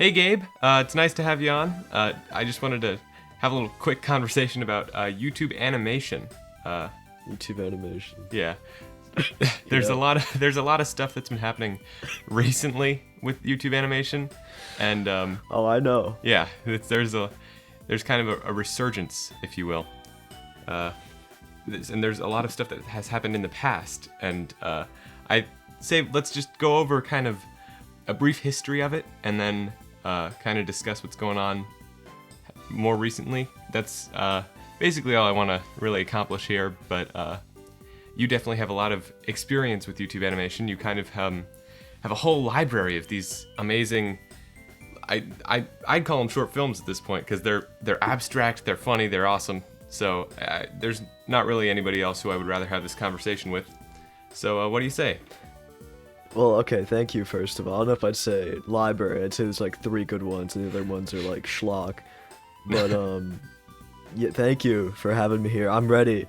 Hey Gabe, it's nice to have you on. I just wanted to have a little quick conversation about YouTube animation. YouTube animation. Yeah, there's Yeah. there's a lot of stuff that's been happening recently with YouTube animation, and Oh, I know. yeah, there's kind of a resurgence, if you will. And there's a lot of stuff that has happened in the past, and I say let's just go over kind of a brief history of it, and then kind of discuss what's going on more recently. That's basically all I want to really accomplish here, but you definitely have a lot of experience with YouTube animation. You kind of have a whole library of these amazing, I'd call them short films at this point, because they're abstract, they're funny, they're awesome. So there's not really anybody else who I would rather have this conversation with. So what do you say? Well, okay, thank you, first of all. I don't know if I'd say library. I'd say there's like 3 good ones, and the other ones are like schlock. But, yeah, thank you for having me here. I'm ready.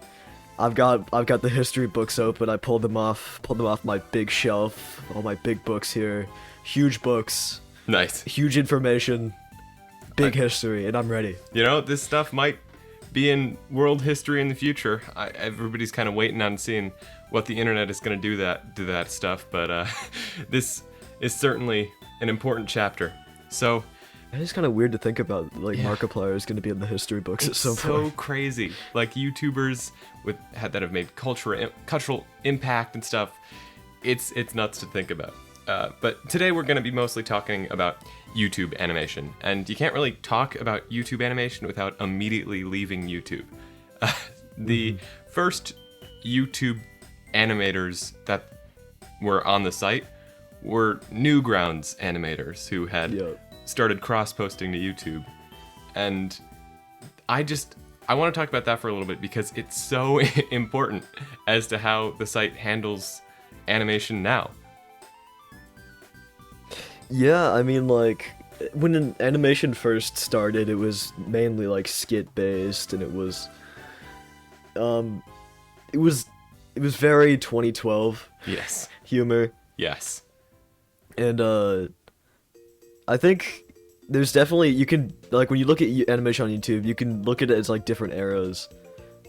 I've got the history books open. I pulled them off my big shelf. All my big books here. Huge books. Nice. Huge information. Big history, and I'm ready. You know, this stuff might be in world history in the future. Everybody's kind of waiting on seeing what the internet is going to do that stuff, but this is certainly an important chapter. So It's kind of weird to think about, like, Yeah. Markiplier is going to be in the history books at it's some so point. crazy. Like YouTubers that have made cultural impact and stuff. It's nuts to think about. But today we're going to be mostly talking about YouTube animation, and you can't really talk about YouTube animation without immediately leaving YouTube. The first YouTube animators that were on the site were Newgrounds animators who had Yep. started cross-posting to YouTube, and I want to talk about that for a little bit because it's so important as to how the site handles animation now. Yeah, I mean, like, when an animation first started, it was mainly like skit based, and it was very 2012 Yes. humor, Yes. and I think there's definitely, you can, like, when you look at animation on YouTube, you can look at it as like different eras.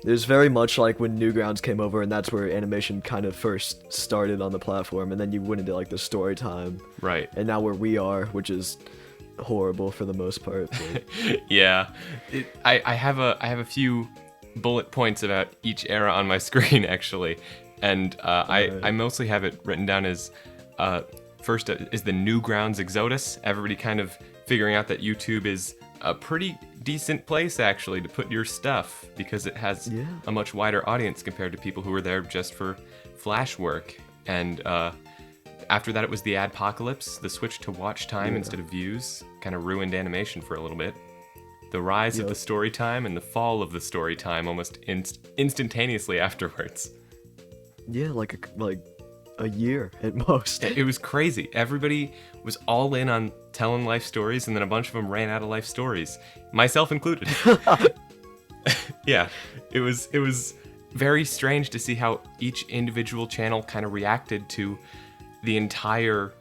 There's very much like when Newgrounds came over, and that's where animation kind of first started on the platform, and then you went into like the story time, Right. and now where we are, which is horrible for the most part. But Yeah. I have a few bullet points about each era on my screen actually, and I mostly have it written down as first is the Newgrounds exodus. Everybody kind of figuring out that YouTube is a pretty decent place actually to put your stuff because it has Yeah. a much wider audience compared to people who were there just for flash work. And after that, it was the adpocalypse. The switch to watch time Yeah. instead of views kind of ruined animation for a little bit. The rise of Yep. the story time and the fall of the story time almost instantaneously afterwards. yeah, like a year at most. It was crazy. Everybody was all in on telling life stories, and then a bunch of them ran out of life stories, myself included. Yeah, it was very strange to see how each individual channel kind of reacted to the entire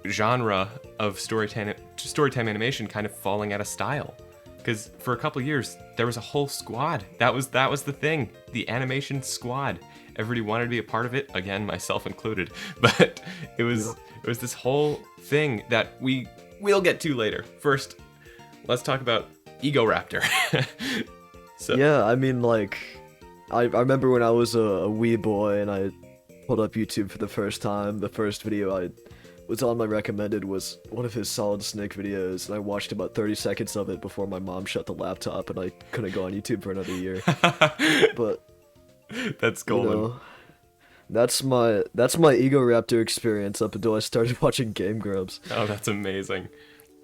genre of storytime animation kind of falling out of style. Because for a couple years there was a whole squad. That was the thing, the animation squad. Everybody wanted to be a part of it, again, myself included. But it was this whole thing that we'll get to later. First, let's talk about Ego Raptor. So Yeah, I mean, like, I remember when I was a wee boy and I pulled up YouTube for the first time. The first video I was on my recommended was one of his Solid Snake videos, and I watched about 30 seconds of it before my mom shut the laptop, and I couldn't go on YouTube for another year. But that's you golden. know, that's my Ego Raptor experience up until I started watching Game Grumps. Oh, that's amazing.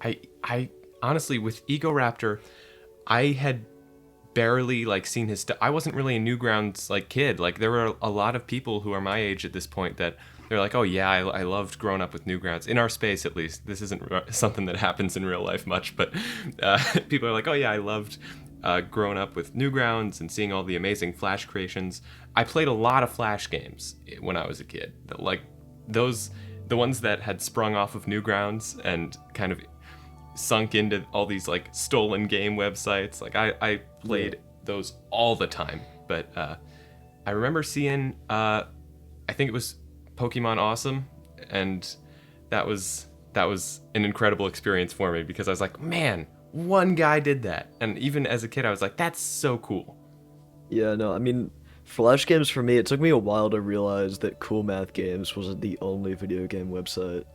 I honestly, with Ego Raptor, I had barely like seen his stuff. I wasn't really a Newgrounds like kid. Like there were a lot of people who are my age at this point that they're like, oh yeah, I loved growing up with Newgrounds in our space at least. This isn't something that happens in real life much, but people are like, oh yeah, I loved growing up with Newgrounds and seeing all the amazing Flash creations. I played a lot of Flash games when I was a kid. Like the ones that had sprung off of Newgrounds and kind of sunk into all these like stolen game websites. Like I played those all the time. But I remember seeing I think it was Pokemon Awesome, and that was an incredible experience for me because I was like, man, one guy did that. And even as a kid I was like, that's so cool. Yeah, no, I mean, Flash games for me, it took me a while to realize that Cool Math Games wasn't the only video game website.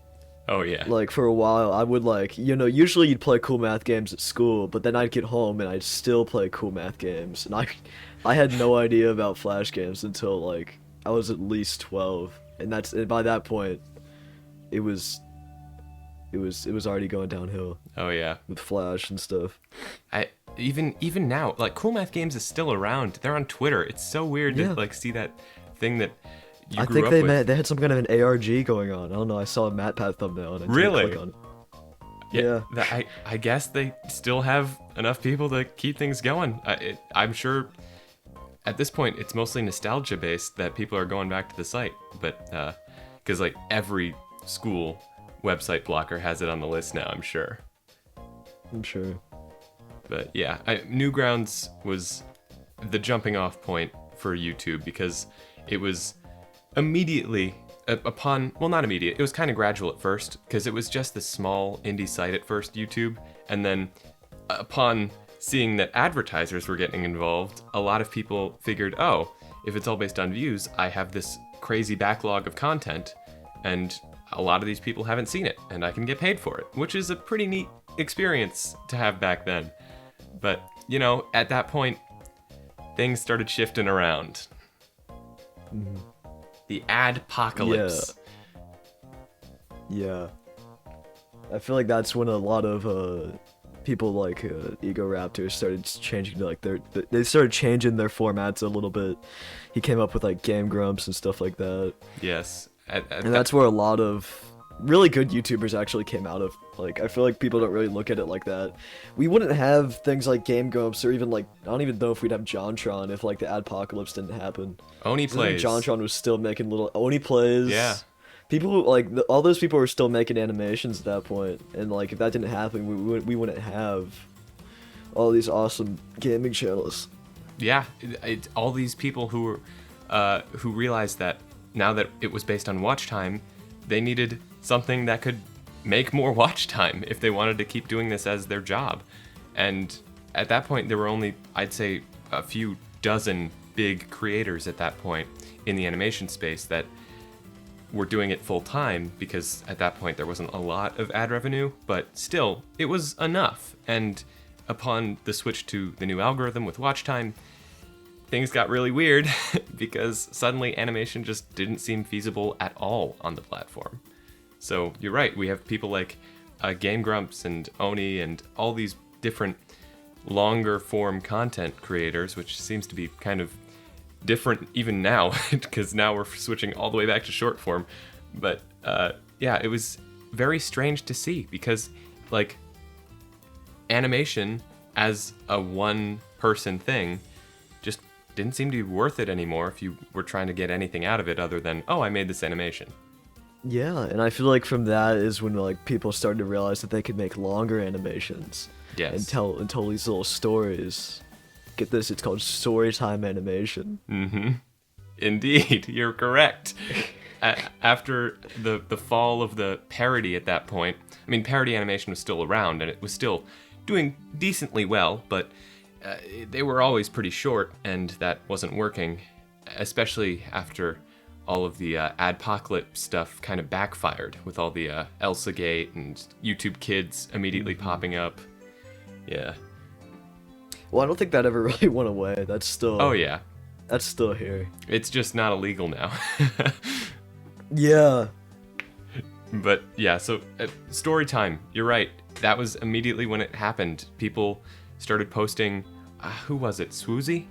Oh yeah. Like, for a while, I would, like, usually you'd play Cool Math Games at school, but then I'd get home and I'd still play Cool Math Games. And I had no idea about Flash games until, like, I was at least 12. And by that point, it was already going downhill Oh yeah. with Flash and stuff. I even now, like Cool Math Games is still around. They're on Twitter. It's so weird Yeah. to like see that thing that you I grew think up with. they had some kind of an ARG going on. I don't know. I saw a MatPat thumbnail and I didn't Really? click on it. Yeah. I guess they still have enough people to keep things going. I'm sure at this point it's mostly nostalgia based that people are going back to the site, but because like every school website blocker has it on the list now, I'm sure. I'm sure. But yeah, Newgrounds was the jumping off point for YouTube because it was immediately not immediate, it was kind of gradual at first because it was just this small indie site at first, YouTube, and then upon seeing that advertisers were getting involved, a lot of people figured, oh, if it's all based on views, I have this crazy backlog of content, and a lot of these people haven't seen it, and I can get paid for it, which is a pretty neat experience to have back then. But, at that point, things started shifting around. Mhm. The adpocalypse. Yeah. I feel like that's when a lot of people like Ego Raptor started changing like they started changing their formats a little bit. He came up with like Game Grumps and stuff like that. Yes. And that's where a lot of really good YouTubers actually came out of. Like, I feel like people don't really look at it like that. We wouldn't have things like Game Grumps or even like, I don't even know if we'd have JonTron if like the adpocalypse didn't happen. Oni plays. JonTron was still making little Oni plays. Yeah. People who, like, all those people were still making animations at that point, and like if that didn't happen, we wouldn't have all these awesome gaming channels. Yeah, all these people who realized that now that it was based on watch time, they needed something that could make more watch time if they wanted to keep doing this as their job. And at that point, there were only, I'd say, a few dozen big creators at that point in the animation space that were doing it full time, because at that point there wasn't a lot of ad revenue, but still, it was enough. And upon the switch to the new algorithm with watch time, things got really weird because suddenly animation just didn't seem feasible at all on the platform. So you're right, we have people like Game Grumps and Oni and all these different longer form content creators, which seems to be kind of different even now because now we're switching all the way back to short form. But yeah, it was very strange to see because like animation as a one person thing just didn't seem to be worth it anymore if you were trying to get anything out of it other than, oh, I made this animation. Yeah, and I feel like from that is when like people started to realize that they could make longer animations. Yes. And tell these little stories. Get this, it's called story time animation. Mm-hmm. Indeed, you're correct. After the fall of the parody at that point, I mean, parody animation was still around and it was still doing decently well, but they were always pretty short, and that wasn't working, especially after all of the adpocalypse stuff kind of backfired with all the Elsa Gate and YouTube Kids immediately popping up. Yeah. Well, I don't think that ever really went away. That's still... Oh, yeah. That's still here. It's just not illegal now. Yeah. But yeah, so story time. You're right. That was immediately when it happened. People started posting. Who was it? Swoozie?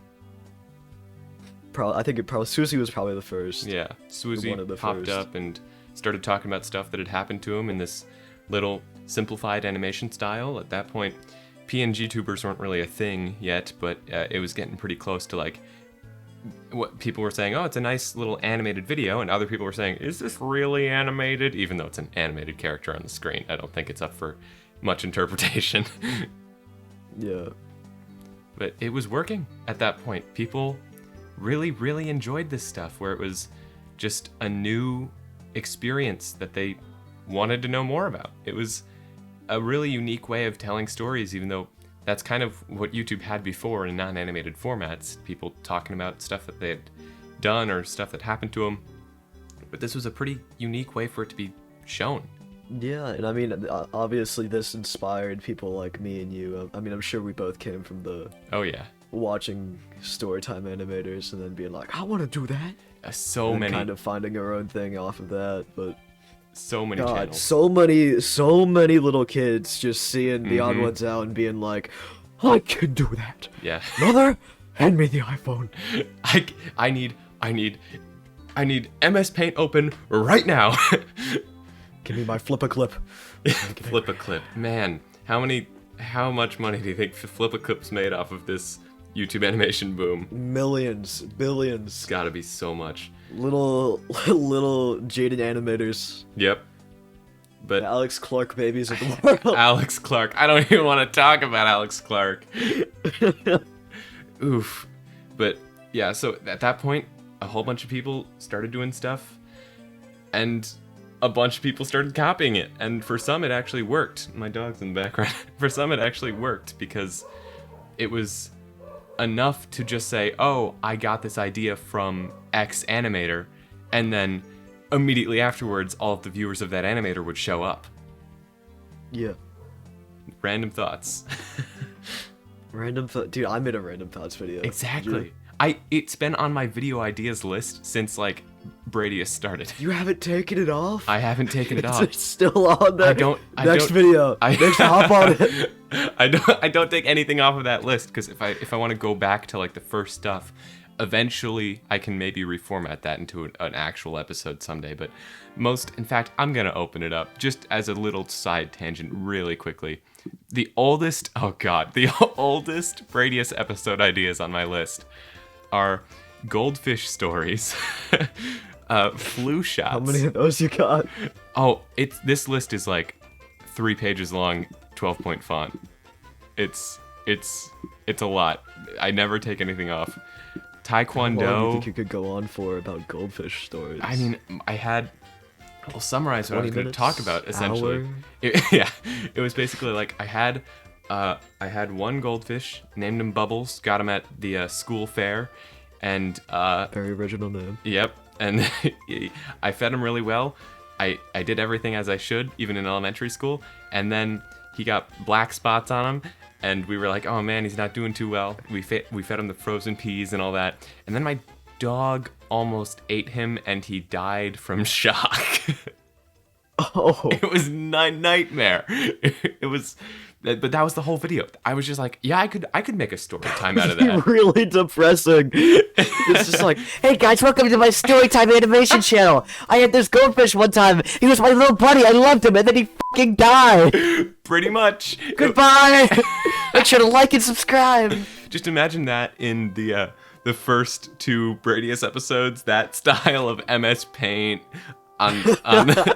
I think Susie was probably the first. Yeah, One of Swoozie the popped first. up and started talking about stuff that had happened to him in this little simplified animation style. At that point, PNG tubers weren't really a thing yet, but it was getting pretty close to like what people were saying, oh, it's a nice little animated video, and other people were saying, is this really animated? Even though it's an animated character on the screen. I don't think it's up for much interpretation. Yeah. But it was working at that point. People really, really enjoyed this stuff, where it was just a new experience that they wanted to know more about. It was a really unique way of telling stories, even though that's kind of what YouTube had before in non-animated formats. People talking about stuff that they had done or stuff that happened to them. But this was a pretty unique way for it to be shown. Yeah, and I mean, obviously this inspired people like me and you. I mean, I'm sure we both came from the Oh yeah. watching storytime animators and then being like, I want to do that. So And many, kind of finding our own thing off of that, but so many God, channels. so many little kids just seeing the odd ones out and being like, I can do that. Yeah. Mother, hand me the iPhone. I need MS Paint open right now. Give me my flip a clip. Flip a clip. Man, how much money do you think Flip a Clip's made off of this YouTube animation boom? Millions, billions. It's gotta be so much. Little jaded animators. Yep. But Alex Clark babies of the world. Alex Clark. I don't even want to talk about Alex Clark. Oof. But yeah, so at that point, a whole bunch of people started doing stuff, and a bunch of people started copying it. And for some, it actually worked. My dog's in the background. For some, it actually worked because it was enough to just say, oh, I got this idea from X animator, and then immediately afterwards, all of the viewers of that animator would show up. Yeah. Random thoughts. Dude, I made a random thoughts video. Exactly. It's been on my video ideas list since like Bradius started. You haven't taken it off? I haven't taken it off. It's still on there. Next video. I, Next hop on it. I don't take anything off of that list because if I want to go back to like the first stuff, eventually I can maybe reformat that into an actual episode someday. But in fact, I'm gonna open it up just as a little side tangent really quickly. The oldest Bradius episode ideas on my list are goldfish stories, flu shots. How many of those you got? Oh, this list is like 3 pages long, 12-point font. It's a lot. I never take anything off. Taekwondo. How long do you think you could go on for about goldfish stories? I mean, I'll summarize what I was going to talk about essentially. Hour? It was basically like I had one goldfish, named him Bubbles, got him at the school fair, and Very original name. Yep, and I fed him really well. I did everything as I should, even in elementary school, and then he got black spots on him, and we were like, oh man, he's not doing too well. We fed him the frozen peas and all that, and then my dog almost ate him, and he died from shock. Oh. It was nightmare. It was, but that was the whole video. I was just like, yeah, I could make a story time out of that. Really depressing. It's just like, hey guys, welcome to my Storytime animation channel. I had this goldfish one time. He was my little buddy. I loved him, and then he fucking died. Pretty much. Goodbye. Make sure to like and subscribe. Just imagine that in the first 2 Bradius episodes, that style of MS Paint on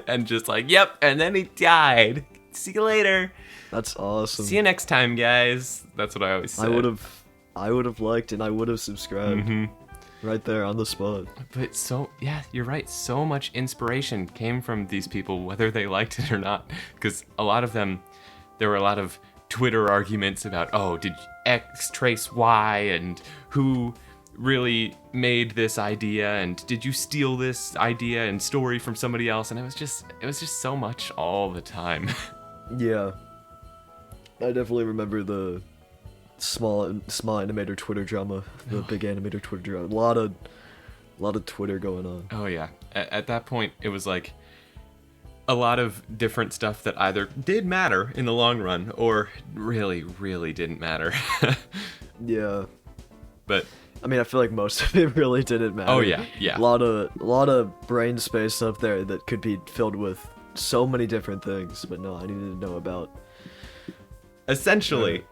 and just like, yep, and then he died. See you later. That's awesome. See you next time, guys. That's what I always said. I would have liked and I would have subscribed. Right there on the spot. But yeah, you're right. So much inspiration came from these people, whether they liked it or not. Because a lot of them, there were a lot of Twitter arguments about, oh, did X trace Y, and who really made this idea, and did you steal this idea and story from somebody else? And it was just so much all the time. Yeah. I definitely remember the small animator Twitter drama, the big animator Twitter drama. A lot of Twitter going on. Oh yeah. At that point, it was like a lot of different stuff that either did matter in the long run or really, really didn't matter. Yeah. But I mean, I feel like most of it really didn't matter. oh yeah, yeah. A lot of brain space up there that could be filled with so many different things, but no, I needed to know about. Essentially,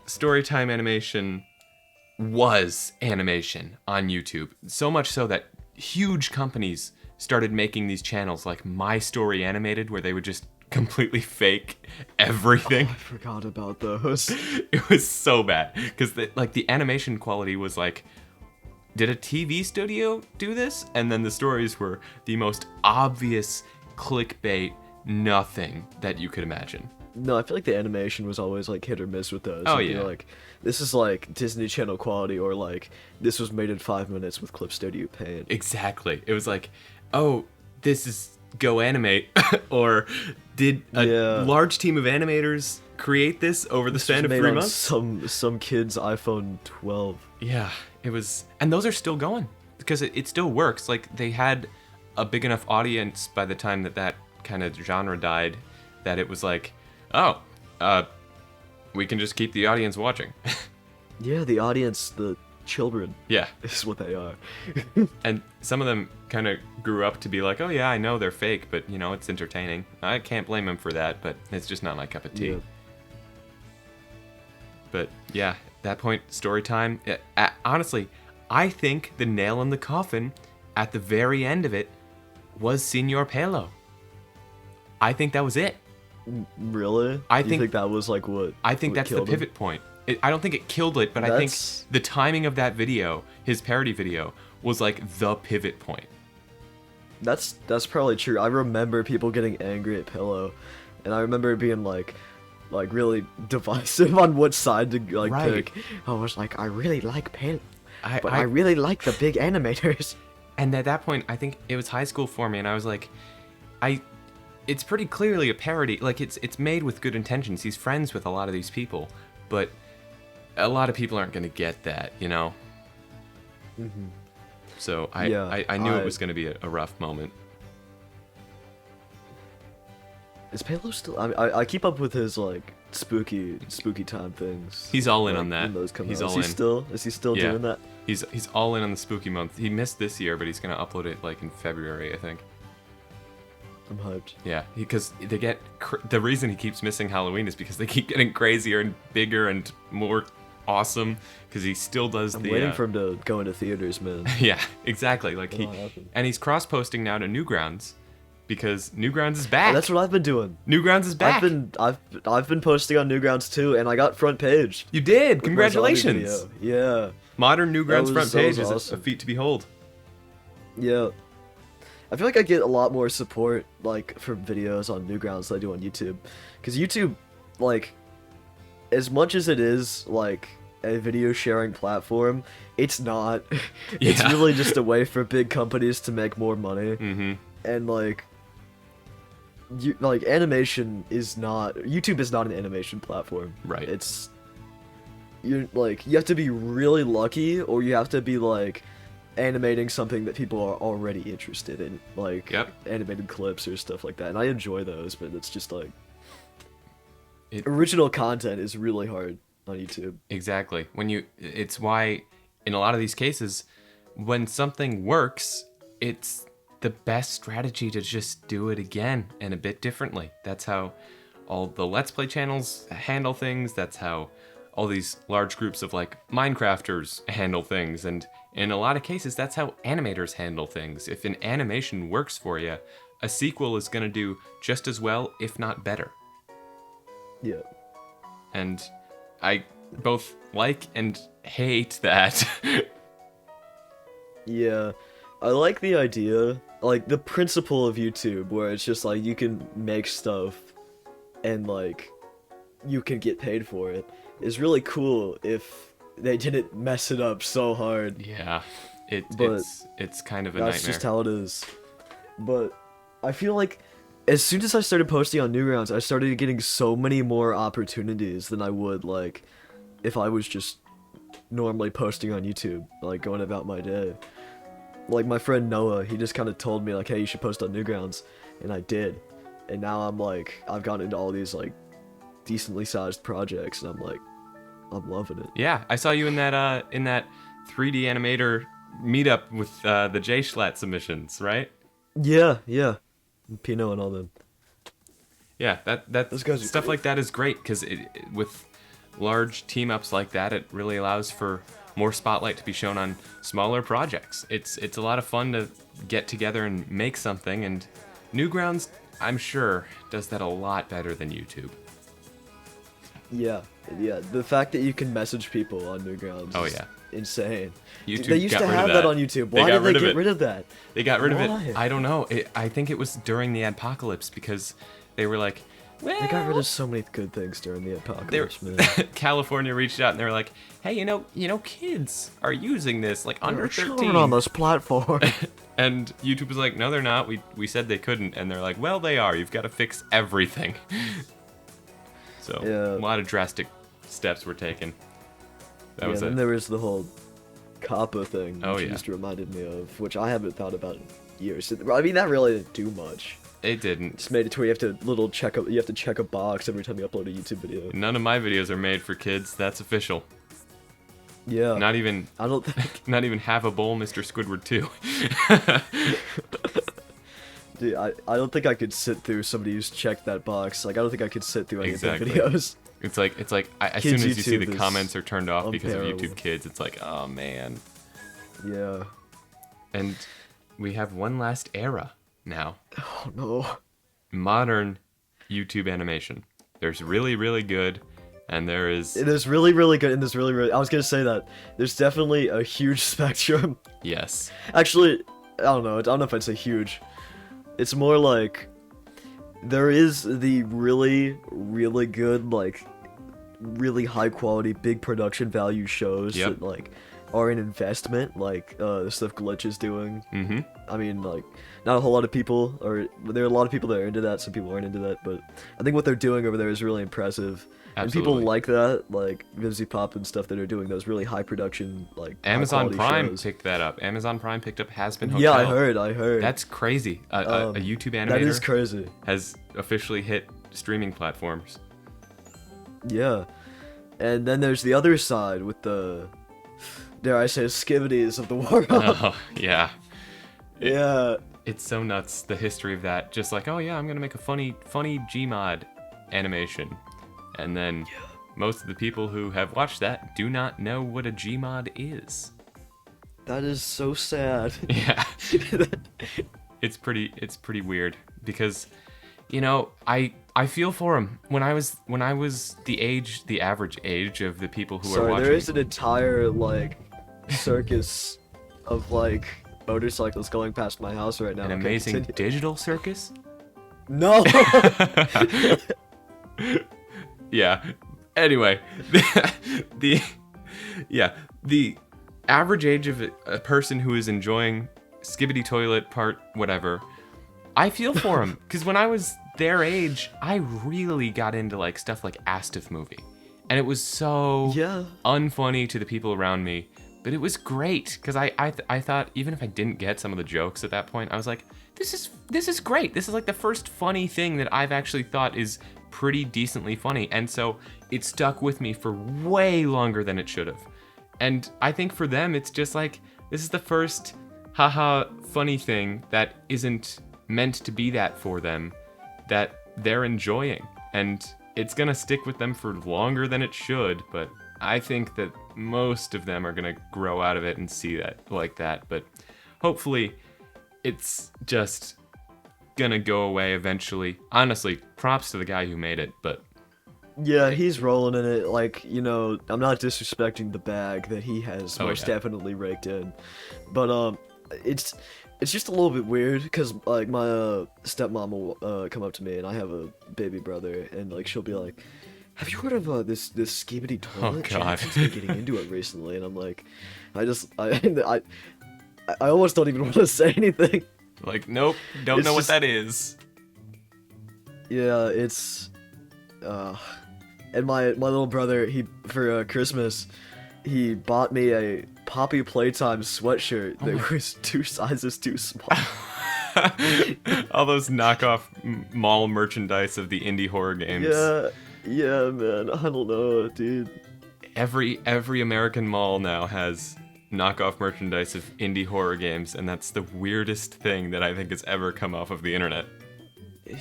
Storytime animation was animation on YouTube. So much so that huge companies started making these channels like My Story Animated, where they would just completely fake everything. I forgot about those. It was so bad because the animation quality was like, did a TV studio do this? And then the stories were the most obvious clickbait nothing that you could imagine. No, I feel like the animation was always like hit or miss with those. Oh, It'd be yeah. like, this is like Disney Channel quality, or like this was made in 5 minutes with Clip Studio Paint. Exactly. It was like, oh, this is Go Animate, or did a Yeah. large team of animators create this over the span of Made 3 on months? some kid's iPhone 12. Yeah, it was, and those are still going because it still works. Like they had a big enough audience by the time that kind of genre died, that it was like, oh, we can just keep the audience watching. Yeah, the audience, the children, Yeah, is what they are. and some of them kind of grew up to be like, oh yeah, I know they're fake, but you know it's entertaining. I can't blame them for that, but it's just not my cup of tea. Yeah. But yeah, at that point, story time. Honestly, I think the nail in the coffin at the very end of it was Senor Pelo. I think that was it. Really? I You think- think that was like what? I think what that's the killed him? pivot point. I don't think it killed it, but I That's- think the timing of that video, his parody video, was like the pivot point. That's probably true. I remember people getting angry at Pillow, and I remember it being like really divisive on what side to like Right. pick. I was like, I really like Pillow, I- but I- I really like the big animators. And at that point, I think it was high school for me, and I was like, it's pretty clearly a parody. Like it's made with good intentions. He's friends with a lot of these people, but a lot of people aren't gonna get that, you know. So Yeah, I knew it was gonna be a rough moment. Is Pillow still? I keep up with his like spooky time things. He's all in like, on that. when those come He's out. all in. Is he still Yeah. doing that? He's all in on the spooky month. He missed this year, but he's gonna upload it like in February, I think. I'm hyped. Yeah, because they get the reason he keeps missing Halloween is because they keep getting crazier and bigger and more awesome. Because he still does I'm the. waiting for him to go into theaters, man. Yeah, exactly. Like That'll happen. and he's cross posting now to Newgrounds, because Newgrounds is back. Oh, that's what I've been doing. Newgrounds is back. I've been posting on Newgrounds too, and I got front page. You did. with my zombie Congratulations. video. Yeah. Modern Newgrounds front that page was is awesome. a feat to behold. Yeah. I feel like I get a lot more support like for videos on Newgrounds than I do on YouTube, because YouTube, like, as much as it is like a video sharing platform, it's not. It's Yeah. really just a way for big companies to make more money, Mm-hmm. and animation is not. YouTube is not an animation platform. Right. It's you have to be really lucky, or you have to be like animating something that people are already interested in, like Yep. animated clips or stuff like that. And I enjoy those, but it's just like It- original content is really hard on YouTube. Exactly. It's why in a lot of these cases, when something works, it's the best strategy to just do it again and a bit differently. That's how all the Let's Play channels handle things. That's how all these large groups of like Minecrafters handle things. And in a lot of cases, that's how animators handle things. If an animation works for you, a sequel is going to do just as well, if not better. Yeah. And I both like and hate that. Yeah. I like the idea, like the principle of YouTube, where it's just like you can make stuff and like you can get paid for it, is really cool if they didn't mess it up so hard. Yeah, But it's kind of a That's nightmare. just how it is. But I feel like as soon as I started posting on Newgrounds, I started getting so many more opportunities than I would like if I was just normally posting on YouTube, like going about my day. Like my friend Noah, he just kind of told me like, hey, you should post on Newgrounds, and I did. And now I'm like, I've gotten into all these like decently sized projects, and I'm like, I'm loving it. Yeah, I saw you in that 3D animator meetup with the J Schlatt submissions, right? Yeah, yeah. Pino and all them. Yeah, that Those guys are stuff cool. like that is great because with large team ups like that, it really allows for more spotlight to be shown on smaller projects. It's a lot of fun to get together and make something, and Newgrounds I'm sure, does that a lot better than YouTube. Yeah, yeah. The fact that you can message people on Newgrounds Oh is yeah. insane. YouTube They used got to rid of have that on YouTube. Why did they get rid of that? They got rid of Why? it. I don't know. I think it was during the apocalypse because they were like, well, They got rid of so many good things during the apocalypse, man. California reached out and they were like, hey, kids are using this, like under 13 on this platform. And YouTube was like, no, they're not. We said they couldn't. And they're like, well, they are. You've got to fix everything. So Yeah. a lot of drastic steps were taken. That was then it. there was the whole COPPA thing, which Oh, you yeah. just reminded me of, which I haven't thought about in years. I mean, that really didn't do much. It didn't. Just made it to where you have to check a box every time you upload a YouTube video. None of my videos are made for kids. That's official. Yeah. Not even I don't think. not even half a bowl, Mr. Squidward 2. Dude, I don't think I could sit through somebody who's checked that box. Like, I don't think I could sit through any Exactly. of their videos. It's like as Kids soon as you see YouTube the is comments are turned off because of unbearable. YouTube Kids, it's like, oh man. Yeah. And we have one last era now. Oh no. Modern YouTube animation. There's really, really good, and there is There's really, really good, and there's really, really. I was gonna say that. There's definitely a huge spectrum. yes. Actually, I don't know. I don't know if I'd say huge. It's more like there is the really, really good, like really high quality, big production value shows Yep. that like are an investment, like the stuff Glitch is doing. Mm-hmm. I mean, like, not a whole lot of people, or there are a lot of people that are into that. Some people aren't into that, but I think what they're doing over there is really impressive. And people Absolutely. like that, like Vivzy Pop and stuff that are doing those really high production, like Amazon high-quality Prime shows. picked that up. Amazon Prime picked up Has Been Hotel. Yeah, I heard. That's crazy. A YouTube animator That is crazy. has officially hit streaming platforms. Yeah. And then there's the other side with the, dare I say, skivvities of the world. Oh, yeah. Yeah. It's so nuts, the history of that. Just like, oh yeah, I'm gonna make a funny Gmod animation. And then most of the people who have watched that do not know what a Gmod is. That is so sad. Yeah. It's pretty weird because, I feel for him. When I was the average age of the people who are Sorry, watching. there is an entire, like, circus of, like, motorcycles going past my house right now. An Okay, amazing continue. digital circus? No! Yeah. Anyway, the average age of a person who is enjoying Skibbity Toilet part whatever, I feel for him because when I was their age, I really got into like stuff like Astif Movie, and it was so Yeah. unfunny to the people around me, but it was great because I thought even if I didn't get some of the jokes at that point, I was like, this is great. This is like the first funny thing that I've actually thought is pretty decently funny, and so it stuck with me for way longer than it should have. And I think for them, it's just like, this is the first haha funny thing that isn't meant to be that for them, that they're enjoying. And it's gonna stick with them for longer than it should, but I think that most of them are gonna grow out of it and see that like that. But hopefully it's just gonna go away eventually. Honestly, props to the guy who made it, but Yeah, he's rolling in it. Like, I'm not disrespecting the bag that he has Oh, most yeah. definitely raked in, but it's just a little bit weird because like my stepmom will come up to me, and I have a baby brother, and like she'll be like, "Have you heard of this Skibbity Toilet? God. Jason's been getting into it recently," and I'm like, I almost don't even want to say anything. like, nope, don't It's know what just- that is. Yeah, it's and my little brother, he for Christmas, he bought me a Poppy Playtime sweatshirt that was 2 sizes too small. All those knockoff mall merchandise of the indie horror games. Yeah, man. I don't know, dude. Every American mall now has knockoff merchandise of indie horror games, and that's the weirdest thing that I think has ever come off of the internet.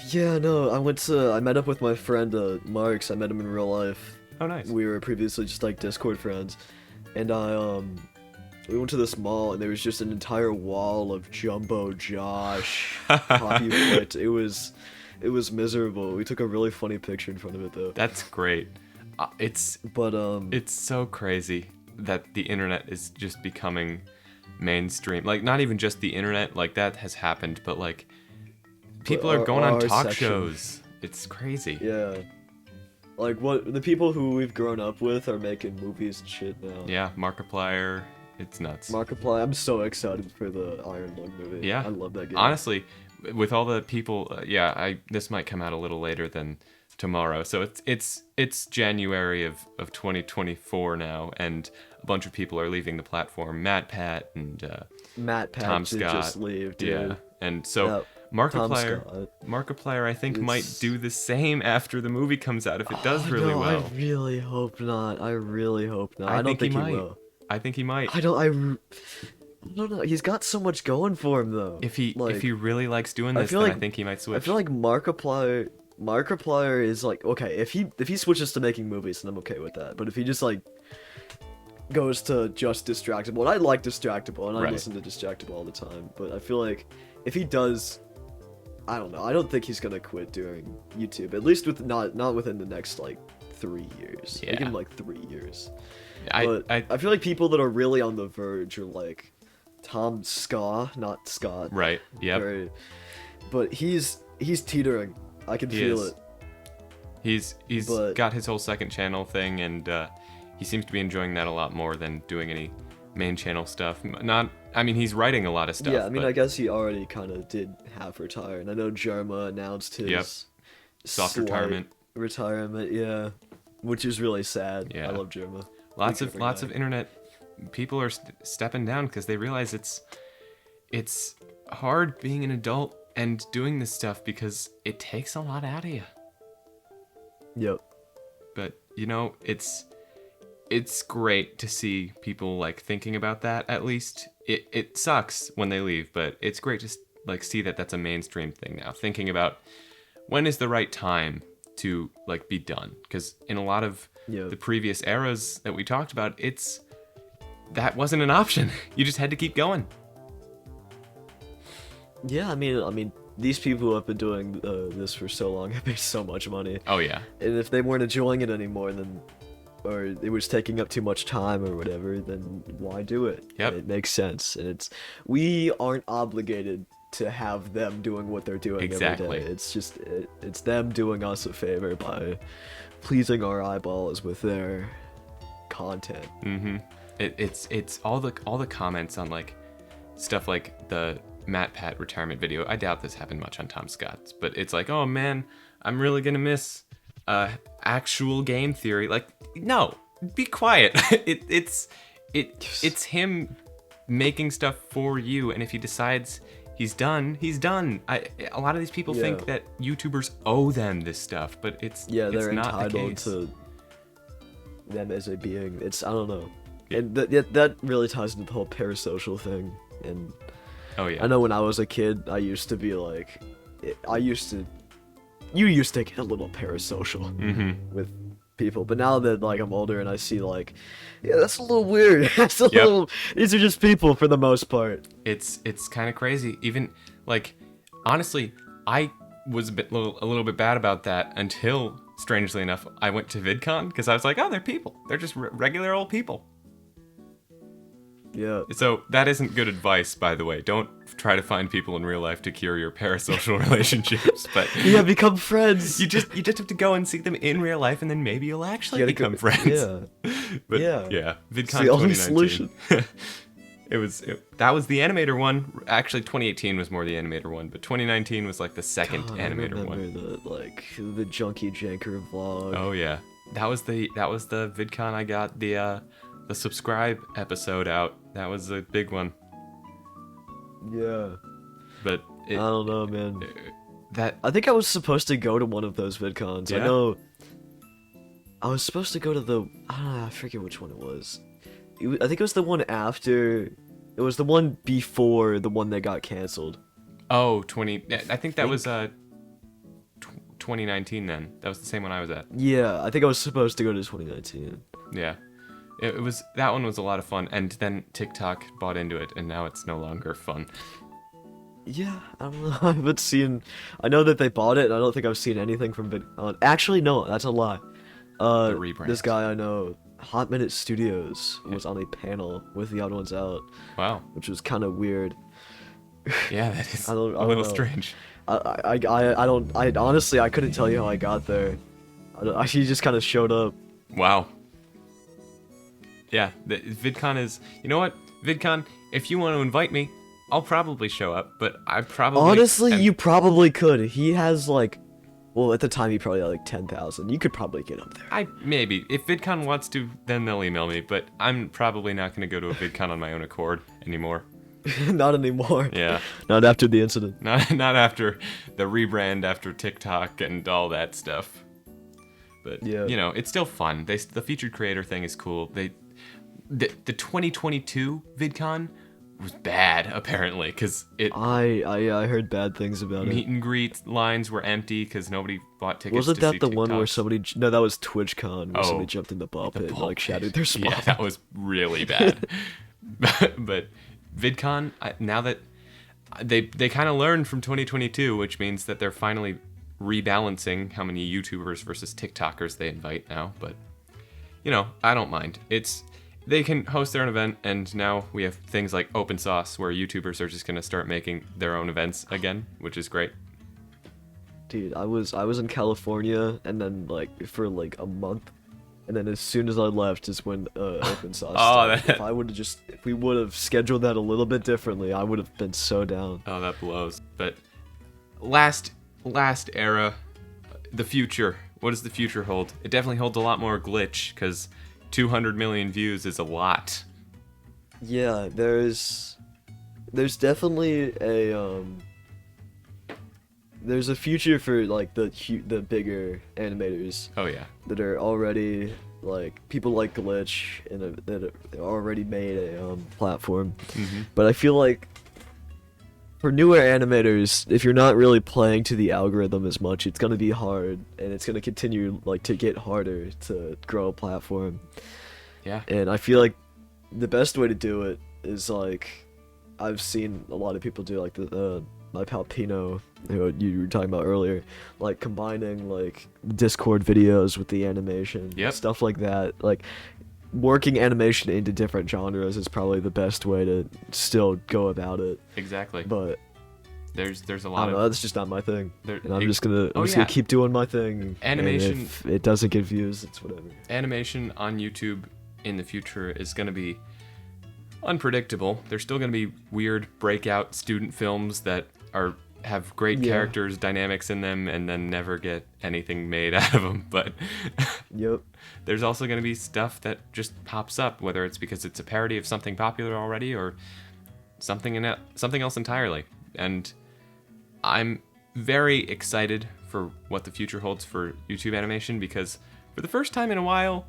Yeah, no. I met up with my friend Marks. I met him in real life. Oh, nice. We were previously just like Discord friends, and we went to this mall, and there was just an entire wall of Jumbo Josh Poppy Plate. It was It was miserable. We took a really funny picture in front of it though. That's great. It's But it's so crazy that the internet is just becoming mainstream. Like, not even just the internet, like that has happened, but like people are going on our talk section. shows. It's crazy. yeah. Like what the people who we've grown up with are making movies and shit now. Yeah, Markiplier, it's nuts. Markiplier, I'm so excited for the Iron Lung movie. Yeah. I love that game. Honestly, with all the people, this might come out a little later than tomorrow. So it's January of 2024 now, and a bunch of people are leaving the platform. Matt Pat and Matt Pat Tom did Scott. just leave, dude. Yeah, and so Yeah, Tom Scott. Markiplier, I think might It's- do the same after the movie comes out if it does really no, well. I really hope not. I really hope not. I don't think think he he might. will. I think he might. I don't know. He's got so much going for him though. If he like, really likes doing I this, feel then like- I think he might switch. I feel like Markiplier is like, okay, if he switches to making movies, then I'm okay with that. But if he just like goes to just Distractable, and I like Distractable, and I Right. listen to Distractable all the time, but I feel like if he does, I don't know. I don't think he's gonna quit doing YouTube. At least with not within the next like 3 years. Yeah. Give him like 3 years. I But I feel like people that are really on the verge are like Tom Scott, not Scott. right. Yep. Very- But he's teetering. I can He feel is. it. He's But- got his whole second channel thing, and he seems to be enjoying that a lot more than doing any main channel stuff. I mean, he's writing a lot of stuff. Yeah, I mean, but I guess he already kind of did half retire, and I know Jerma announced his Yep. Soft slight retirement. retirement, yeah, which is really sad. Yeah. I love Jerma. Lots Good of for lots guy. of internet people are stepping down because they realize it's hard being an adult and doing this stuff because it takes a lot out of you. Yep. But it's great to see people like thinking about that. At least it sucks when they leave, but it's great to like see that that's a mainstream thing now. Thinking about when is the right time to like be done, because in a lot of Yep. the previous eras that we talked about, that wasn't an option. You just had to keep going. Yeah, I mean, these people who have been doing this for so long have made so much money, Oh yeah, and if they weren't enjoying it anymore, then or it was taking up too much time or whatever, then why do it? Yep. It makes sense, and we aren't obligated to have them doing what they're doing Exactly. every day. It's just it's them doing us a favor by pleasing our eyeballs with their content. mm-hmm. It's all the comments on like stuff like the Matt Pat retirement video. I doubt this happened much on Tom Scott's, but it's like, oh man, I'm really gonna miss actual game theory. Like, no, be quiet. It's him making stuff for you, and if he decides he's done, he's done. A lot of these people think Yeah. that YouTubers owe them this stuff, but it's They're not the entitled case. to them as a being. I don't know. Yeah. And that really ties into the whole parasocial thing. And Oh yeah. I know when I was a kid, I used to be like, you used to get a little parasocial Mm-hmm. with people, but now that like I'm older and I see like, yeah, that's a little weird. That's a Yep. little. These are just people for the most part. It's kind of crazy. Even like, honestly, I was a little bit bad about that until, strangely enough, I went to VidCon because I was like, oh, they're people. They're just regular old people. Yeah. So that isn't good advice, by the way. Don't try to find people in real life to cure your parasocial relationships. But Yeah, become friends. you just have to go and see them in real life, and then maybe you'll actually You gotta become go- friends. Yeah. But Yeah. VidCon the only 2019. solution. That was the animator one. Actually, 2018 was more the animator one, but 2019 was like the second God, animator I one. remember the Junkie Janker vlog. Oh yeah, that was the VidCon I got the subscribe episode out. That was a big one. Yeah. But I don't know, man. that I think I was supposed to go to one of those VidCons. I Yeah? know. I was supposed to go to the. I forget which one it was. I think it was the one after. It was the one before the one that got canceled. oh 20. I think that was 2019 then. That was the same one I was at. Yeah, I think I was supposed to go to 2019. Yeah. It was that one was a lot of fun, and then TikTok bought into it, and now it's no longer fun. Yeah, I don't know. I haven't seen. I know that they bought it, and I don't think I've seen anything from VidCon. Actually, no, that's a lie. The This rebrand. guy I know, Hot Minute Studios, was on a panel with the other ones out, Wow. which was kind of weird. Yeah, that is I don't a little know. strange. I honestly I couldn't tell you how I got there. He just kind of showed up. Wow. Yeah, VidCon is. You know what, VidCon? If you want to invite me, I'll probably show up. But I probably Honestly, am- you probably could. He has like, well, at the time he probably had like 10,000. You could probably get up there. I maybe if VidCon wants to, then they'll email me. But I'm probably not going to go to a VidCon on my own accord anymore. Not anymore. Yeah, Not after the incident. not after the rebrand, after TikTok and all that stuff. But Yeah. you know, it's still fun. The featured creator thing is cool. The 2022 VidCon was bad apparently because it I heard bad things about meet it. and greet lines were empty because nobody bought tickets. Wasn't to that see the one where TikToks. somebody? No, that was TwitchCon where Oh, somebody jumped in the ball pit and ball like pit. shattered their spine. Yeah, that was really bad. but VidCon, now that they kind of learned from 2022, which means that they're finally rebalancing how many YouTubers versus TikTokers they invite now. But you know, I don't mind. They can host their own event, and now we have things like open source where YouTubers are just gonna start making their own events again, which is great. Dude, I was in California and then like for like a month, and then as soon as I left is when open sauce started. that- If we would have scheduled that a little bit differently, I would have been so down. Oh, that blows. But last era, the future. What does the future hold? It definitely holds a lot more glitch because 200 million views is a lot. Yeah, there's definitely there's a future for like the bigger animators Oh yeah. that are already like people like Glitch and that are already made a platform. But I feel like for newer animators, if you're not really playing to the algorithm as much, it's gonna be hard, and it's gonna continue like to get harder to grow a platform. Yeah. And I feel like the best way to do it is like I've seen a lot of people do like the my pal Pino, who you were talking about earlier, like combining like Discord videos with the animation, Yep. stuff like that. Like working animation into different genres is probably the best way to still go about it. Exactly. But There's a I lot don't of know, that's just not my thing. There- And I'm it- just gonna oh, yeah. gonna keep doing my thing. and Animation- if it doesn't get views, it's whatever. animation on YouTube in the future is going to be unpredictable. There's still going to be weird breakout student films that have great Yeah. characters, dynamics in them, and then never get anything made out of them. But Yep. there's also going to be stuff that just pops up, whether it's because it's a parody of something popular already or something else entirely. And I'm very excited for what the future holds for YouTube animation because for the first time in a while,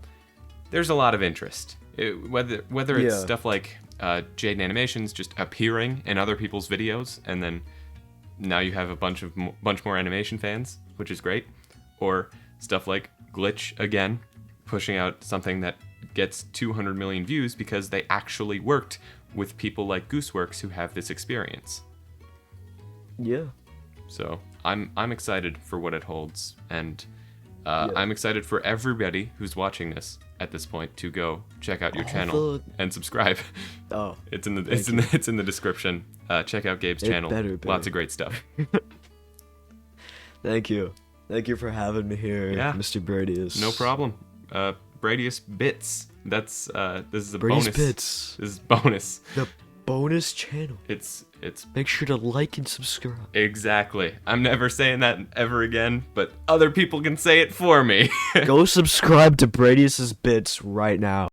there's a lot of interest. Whether it's Yeah. stuff like Jaden Animations just appearing in other people's videos, and then now you have a bunch more animation fans, which is great, or stuff like Glitch again, pushing out something that gets 200 million views because they actually worked with people like Gooseworks who have this experience. Yeah. So I'm excited for what it holds, and Yeah. I'm excited for everybody who's watching this at this point to go check out your All channel the- and subscribe. Oh. It's in the Thank it's in the description. Check out Gabe's It channel. better be. Lots of great stuff. Thank you. Thank you for having me here, Yeah. Mr. Bradius. No problem. Bradius Bits. That's this is a Bradius bonus. Bits. This is bonus. The bonus channel. It's Make sure to like and subscribe. exactly. I'm never saying that ever again, but other people can say it for me. Go subscribe to Bradius's Bits right now.